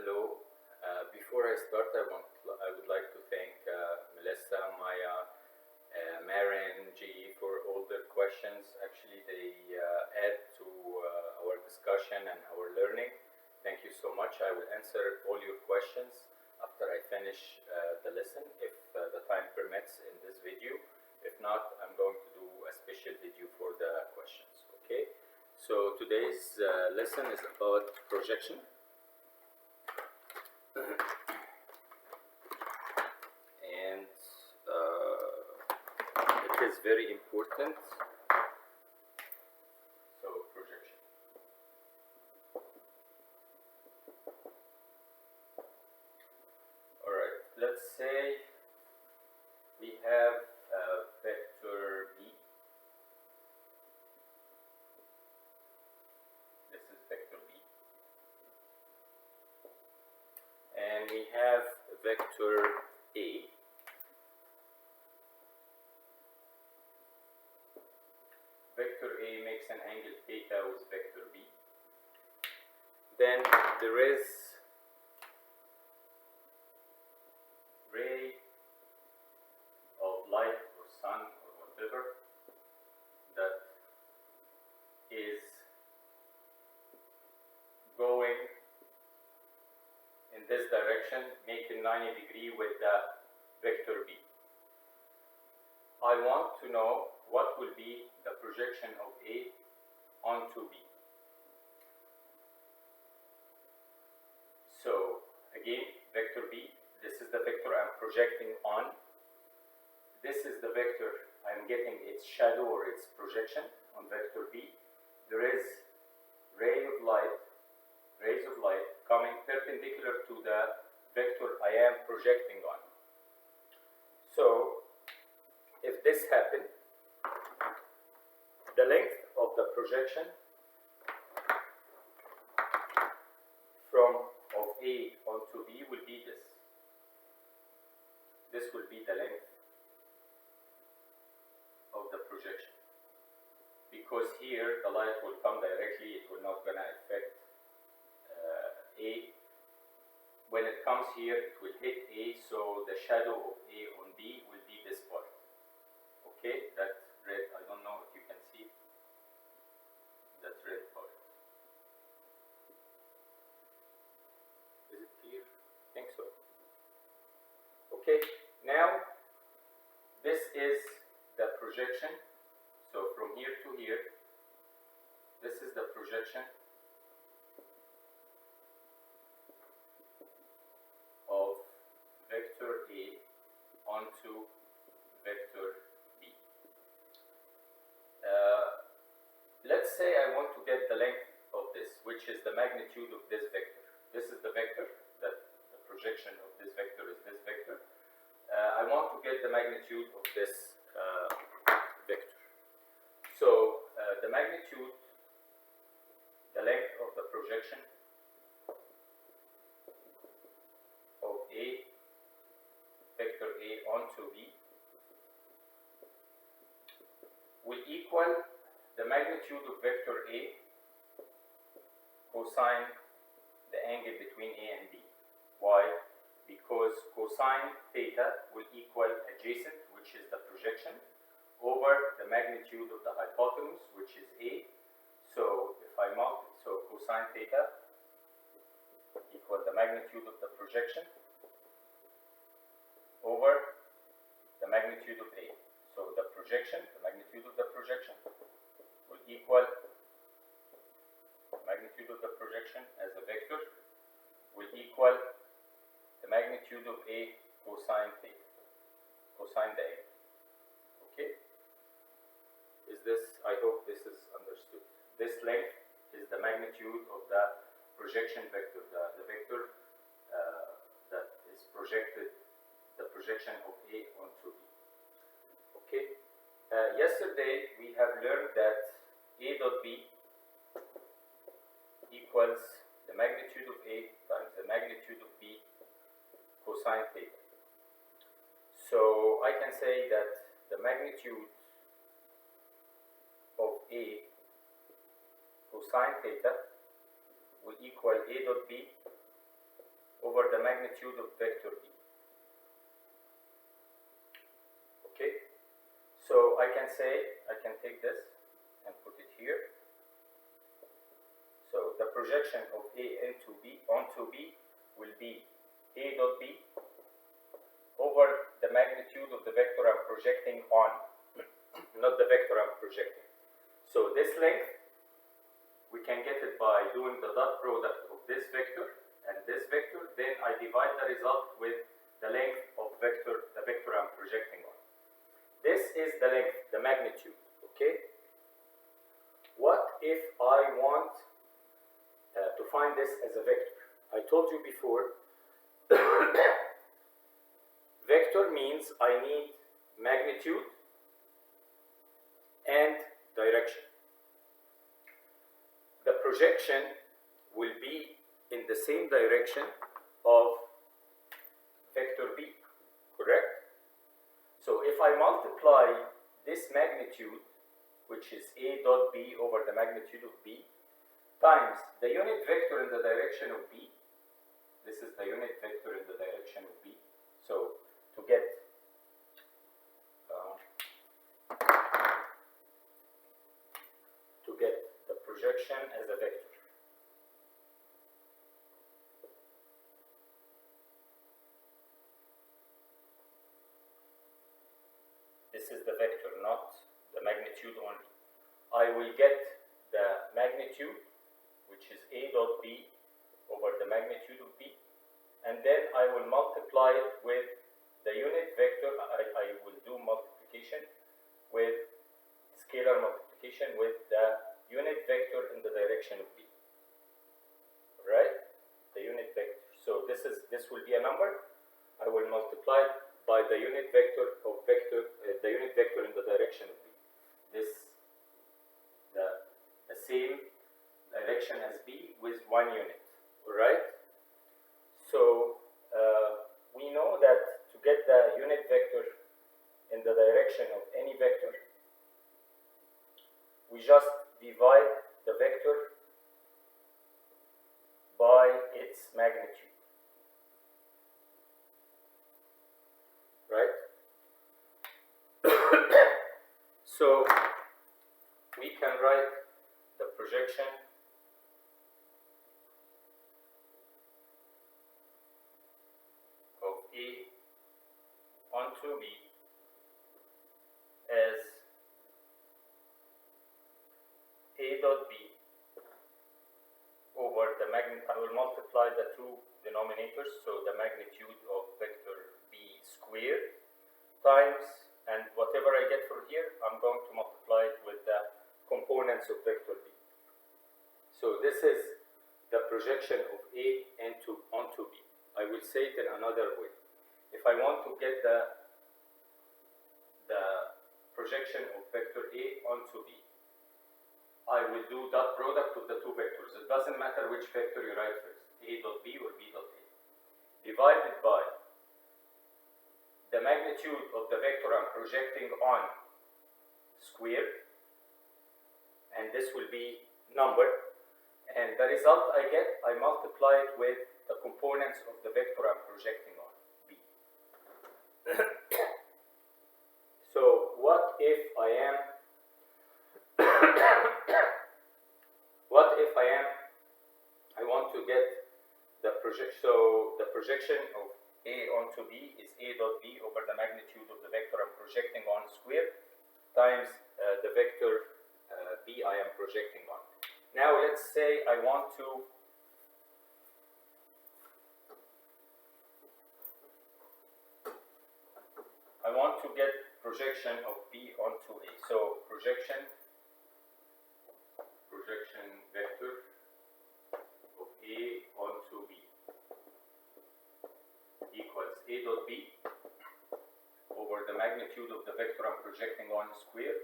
Hello. Before I start, I would like to thank Melissa, Maya, Marin, G for all their questions. Actually, they add to our discussion and our learning. Thank you so much. I will answer all your questions after I finish the lesson, if the time permits in this video. If not, I'm going to do a special video for the questions. Okay. So today's lesson is about projection. And it is very important. So projection. All right, let's say we have a vector B. This is vector B. And we have vector A. Vector A makes an angle theta with vector B. Then there is ray of light or sun or whatever that is going in this direction, making 90 degrees with the vector B. I want to know what will be the projection of A onto B. So again, vector B, this is the vector I'm projecting on. This is the vector I'm getting its shadow or its projection on vector B. There is rays of light coming perpendicular to the vector I am projecting on. So if this happened, the length of the projection of A onto B will be this. This will be the length of the projection. Because here the light will come directly, it will not gonna affect A. When it comes here, it will hit A, so the shadow of A on B will be this part. Okay, that red, I don't know if you can see that red part. Is it clear? I think so. Okay, now this is the projection. So from here to here, this is the projection of vector A onto vector B. Let's say I want to get the length of this, which is the magnitude of this vector. This is the vector, that the projection of this vector is this vector. I want to get the magnitude of this vector. So the magnitude, the length of the projection of A, vector A onto B, will equal the magnitude of vector A cosine the angle between A and B. Why? Because cosine theta will equal adjacent, which is the projection, over the magnitude of the hypotenuse, which is A. So if I multiply, so cosine theta equal the magnitude of the projection over the magnitude of A. So the projection, the magnitude of the projection will equal the magnitude of the projection as a vector will equal the magnitude of A cosine theta, cosine the A. Okay? Is this, I hope this is understood. This length is the magnitude of the projection vector, the vector that is projected, the projection of A onto B. Okay? Yesterday we have learned that A dot B equals the magnitude of A times the magnitude of B cosine theta. So I can say that the magnitude of A cosine theta will equal A dot B over the magnitude of vector B. Okay, so I can take this and put it here. So the projection of A into B onto B will be A dot B over the magnitude of the vector I'm projecting on, not the vector I'm projecting. So this length, we can get it by doing the dot product of this vector and this vector, then I divide the result with the length of the vector I'm projecting on. This is the length, the magnitude, okay? What if I want to find this as a vector? I told you before, vector means I need magnitude and direction. The projection will be in the same direction of vector B, correct? So if I multiply this magnitude, which is A dot B over the magnitude of B, times the unit vector in the direction of B, this is the unit vector in the direction of B. So to get the projection as a vector, this is the vector, not the magnitude only. I will get the magnitude, which is A dot B over the magnitude of B, and then I will multiply it with the unit vector. I will do multiplication with scalar multiplication with the unit vector in the direction of B. Right? The unit vector. So this will be a number. I will multiply it by the unit vector of the unit vector in the direction of B. The same direction as B with 1 unit. Alright? So we know that to get the unit vector in the direction of any vector, we just divide the vector by its magnitude. Right? So we can write the projection of A onto B as A dot B over the magnitude. I will multiply the two denominators, so the magnitude of vector B squared times, and whatever I get from here, I'm going to multiply it with the components of vector B. So this is the projection of A onto B. I will say it in another way. If I want to get the projection of vector A onto B, I will do dot product of the two vectors. It doesn't matter which vector you write first, A dot B or B dot A, divided by the magnitude of the vector I'm projecting on squared, and this will be numbered, and the result I get, I multiply it with the components of the vector I'm projecting on, B. So what if I want to get the projection. So the projection of A onto B is A dot B over the magnitude of the vector I'm projecting on squared times the vector B I am projecting on. Now let's say I want to get projection of B onto A. So projection vector of A onto B equals A dot B over the magnitude of the vector I'm projecting on squared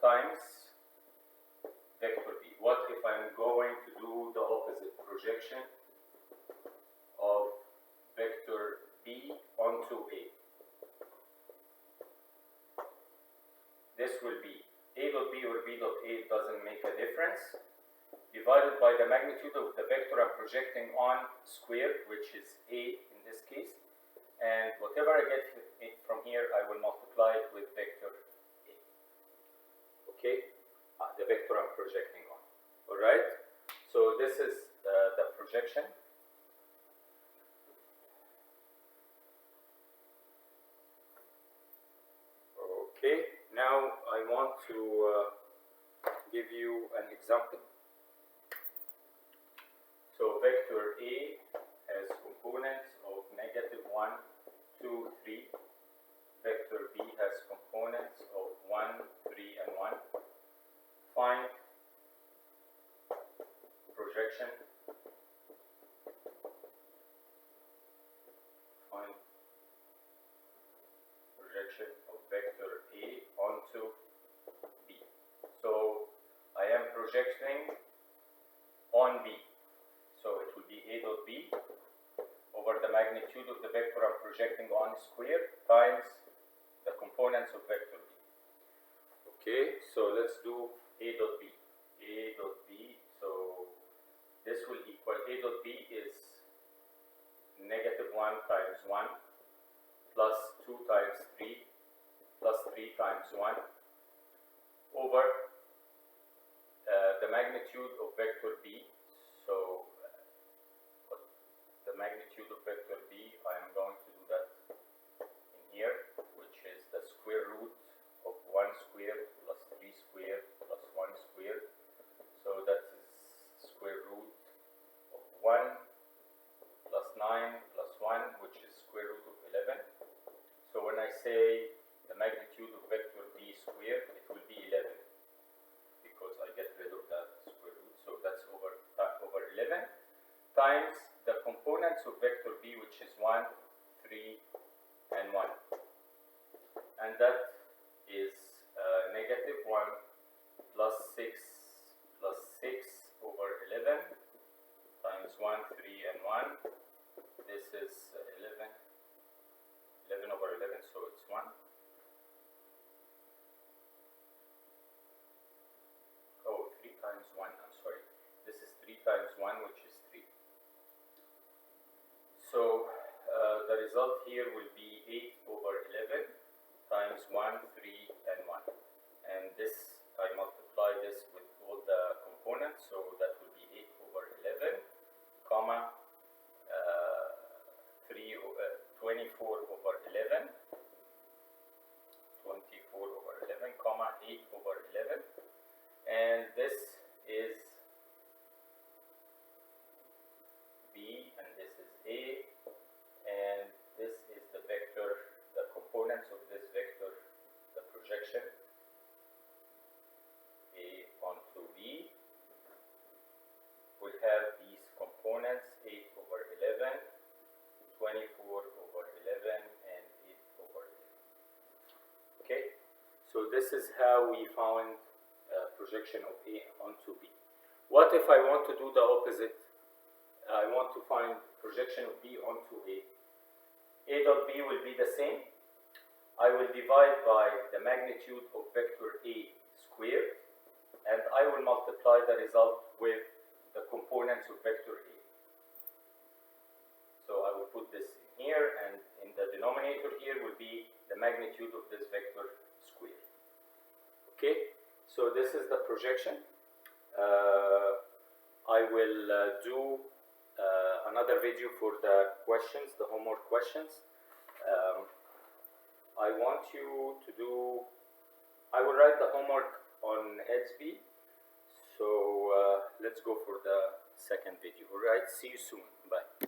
times vector B. What if I'm going to do the opposite, projection of vector B onto A? This will be A dot B or B dot A, doesn't make a difference, divided by the magnitude of the vector I'm projecting projecting on square, which is A in this case, and whatever I get from here, I will multiply it with vector A. Okay, the vector I'm projecting on. All right, so this is the projection. Okay, now I want to give you an example. So vector A has components of -1, 2, 3. Vector B has components of 1, 3, and 1. Find projection. Find projection of vector A onto B. So I am projecting on B. So it will be A dot B over the magnitude of the vector I'm projecting on squared times the components of vector B. Okay, so let's do A dot B. A dot B, so this will equal, A dot B is -1 times 1 plus 2 times 3 plus 3 times 1 over the magnitude of vector B. So the magnitude of vector B, I am going to do that in here, which is the square root of 1 squared plus 3 squared plus 1 squared. So that is square root of 1 plus 9 plus 1, which is square root of 11. So when I say the magnitude of vector B squared, it will be 11 because I get rid of that square root. So that's over 11 times the components of vector B, which is 1, 3, and 1. And that is -1 plus 6 over 11 times 1, 3, and 1. This is 11 over 11, so it's 1. Oh, 3 times 1, I'm sorry. This is 3 times 1, which is 3. So the result here will be 8 over 11 times 1, 3, and 1. And this, I multiply this with all the components, so that will be 8 over 11, comma, 24 over 11, 24 over 11, comma, 8 over 11. And this is B, and this is A, and this is the vector, the components of this vector, the projection, A onto B. We have these components, 8 over 11, 24 over 11, and 8 over 11. Okay, so this is how we found projection of A onto B. What if I want to do the opposite? I want to find projection of B onto A. A dot B will be the same. I will divide by the magnitude of vector A squared, and I will multiply the result with the components of vector A. So I will put this in here, and in the denominator here will be the magnitude of this vector squared. Okay, so this is the projection. I will do another video for the questions, the homework questions. I want you to do, I will write the homework on Headsby. So let's go for the second video. All right, see you soon. Bye.